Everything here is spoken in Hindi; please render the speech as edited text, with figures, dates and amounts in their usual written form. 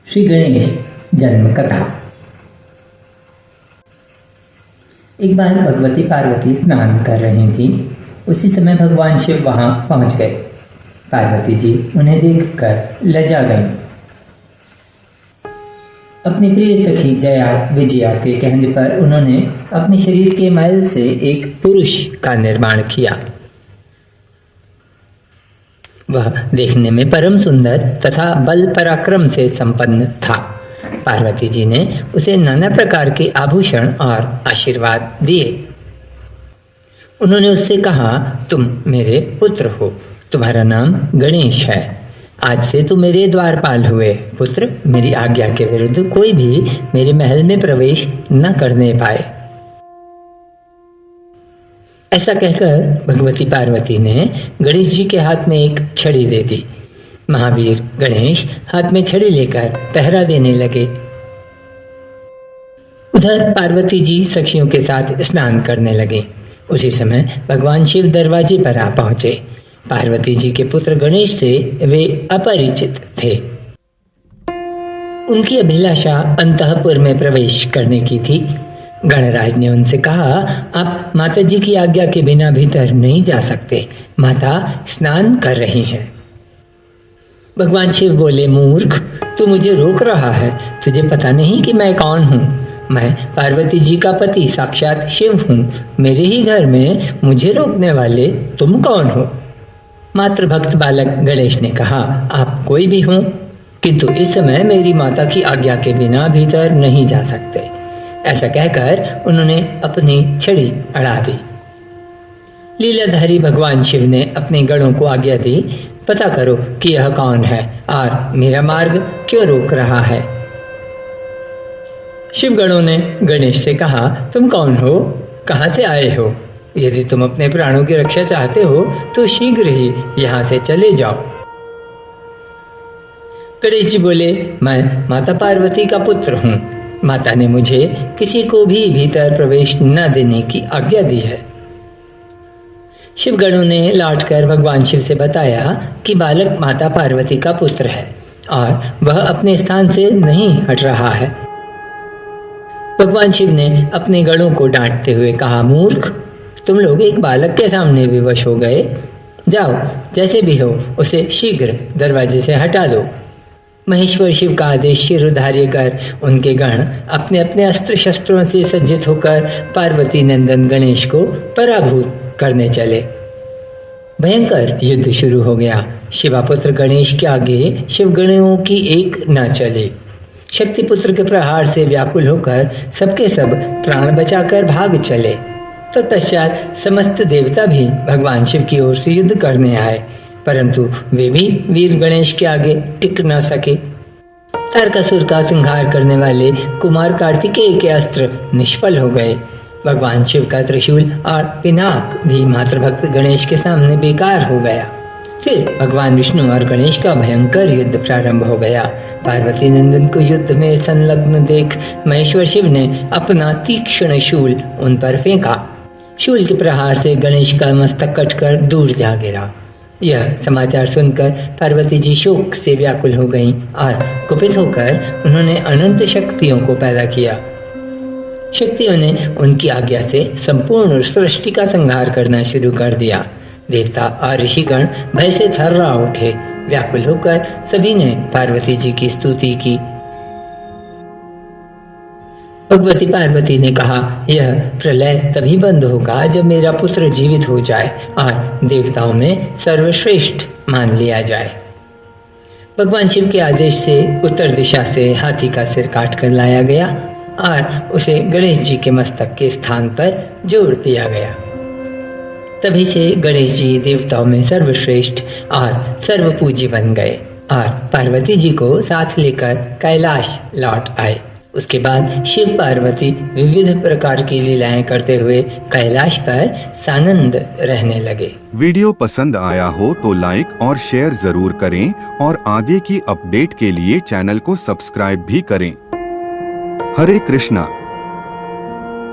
श्री गणेश जन्म कथा। एक बार भगवती पार्वती स्नान कर रही थी। उसी समय भगवान शिव वहां पहुंच गए। पार्वती जी उन्हें देखकर लजा गईं। अपनी प्रिय सखी जया विजया के कहने पर उन्होंने अपने शरीर के मैल से एक पुरुष का निर्माण किया। वह देखने में परम सुंदर तथा बल पराक्रम से संपन्न था। पार्वती जी ने उसे नाना प्रकार के आभूषण और आशीर्वाद दिए। उन्होंने उससे कहा, तुम मेरे पुत्र हो, तुम्हारा नाम गणेश है। आज से तुम मेरे द्वारपाल हुए। पुत्र, मेरी आज्ञा के विरुद्ध कोई भी मेरे महल में प्रवेश न करने पाए। ऐसा कहकर भगवती पार्वती ने गणेश जी के हाथ में एक छड़ी दे दी। महावीर गणेश हाथ में छड़ी लेकर पहरा देने लगे। उधर पार्वती जी सखियों के साथ स्नान करने लगे। उसी समय भगवान शिव दरवाजे पर आ पहुंचे। पार्वती जी के पुत्र गणेश से वे अपरिचित थे। उनकी अभिलाषा अंतःपुर में प्रवेश करने की थी। गणराज ने उनसे कहा, आप माता जी की आज्ञा के बिना भीतर नहीं जा सकते। माता स्नान कर रही हैं। भगवान शिव बोले, मूर्ख, तू मुझे रोक रहा है। तुझे पता नहीं कि मैं कौन हूँ? मैं पार्वती जी का पति साक्षात शिव हूँ। मेरे ही घर में मुझे रोकने वाले तुम कौन हो? मातृभक्त बालक गणेश ने कहा, आप कोई भी हो, किंतु इस समय मेरी माता की आज्ञा के बिना भीतर नहीं जा सकते। ऐसा कहकर उन्होंने अपनी छड़ी अड़ा दी। लीलाधारी भगवान शिव ने अपने गणों को आज्ञा दी, पता करो कि यह कौन है और मेरा मार्ग क्यों रोक रहा है। शिव गणों ने गणेश से कहा, तुम कौन हो? कहां से आए हो? यदि तुम अपने प्राणों की रक्षा चाहते हो तो शीघ्र ही यहाँ से चले जाओ। गणेश जी बोले, मैं माता पार्वती का पुत्र हूँ। माता ने मुझे किसी को भी भीतर प्रवेश न देने की आज्ञा दी है। शिवगणों ने लौटकर भगवान शिव से बताया कि बालक माता पार्वती का पुत्र है और वह अपने स्थान से नहीं हट रहा है। भगवान शिव ने अपने गणों को डांटते हुए कहा, मूर्ख, तुम लोग एक बालक के सामने विवश हो गए। जाओ, जैसे भी हो उसे शीघ्र दरवाजे से हटा दो। महेश्वर शिव का आदेश शिरोधार्य कर उनके गण अपने अपने अस्त्र शस्त्रों से सज्जित होकर पार्वती नंदन गणेश को पराभूत करने चले। भयंकर युद्ध शुरू हो गया। शिवापुत्र गणेश के आगे शिवगणों की एक न चले। शक्तिपुत्र के प्रहार से व्याकुल होकर सबके सब प्राण बचाकर भाग चले। तत्पश्चात समस्त देवता भी भगवान शिव की ओर से युद्ध करने आए, परंतु वे भी वीर गणेश के आगे टिक न सके। तारकासुर का संहार करने वाले कुमार कार्तिकेय के अस्त्र निष्फल हो गए। भगवान शिव का त्रिशूल और पिनाक भी मातृभक्त गणेश के सामने बेकार हो गया। फिर भगवान विष्णु और गणेश का भयंकर युद्ध प्रारंभ हो गया। पार्वती नंदन को युद्ध में संलग्न देख महेश्वर शिव ने अपना तीक्ष्ण शूल उन पर फेंका। शूल के प्रहार से गणेश का मस्तक कटकर दूर जा गिरा। यह समाचार सुनकर पार्वती जी शोक से व्याकुल हो गईं और कुपित होकर उन्होंने अनंत शक्तियों को पैदा किया। शक्तियों ने उनकी आज्ञा से संपूर्ण सृष्टि का संहार करना शुरू कर दिया। देवता और ऋषिगण भय से थर्रा उठे। व्याकुल होकर सभी ने पार्वती जी की स्तुति की। भगवती पार्वती ने कहा, यह प्रलय तभी बंद होगा जब मेरा पुत्र जीवित हो जाए और देवताओं में सर्वश्रेष्ठ मान लिया जाए। भगवान शिव के आदेश से उत्तर दिशा से हाथी का सिर काट कर लाया गया और उसे गणेश जी के मस्तक के स्थान पर जोड़ दिया गया। तभी से गणेश जी देवताओं में सर्वश्रेष्ठ और सर्वपूज्य बन गए और पार्वती जी को साथ लेकर कैलाश लौट आए। उसके बाद शिव पार्वती विविध प्रकार की लीलाएं करते हुए कैलाश पर सानंद रहने लगे। वीडियो पसंद आया हो तो लाइक और शेयर जरूर करें और आगे की अपडेट के लिए चैनल को सब्सक्राइब भी करें। हरे कृष्णा।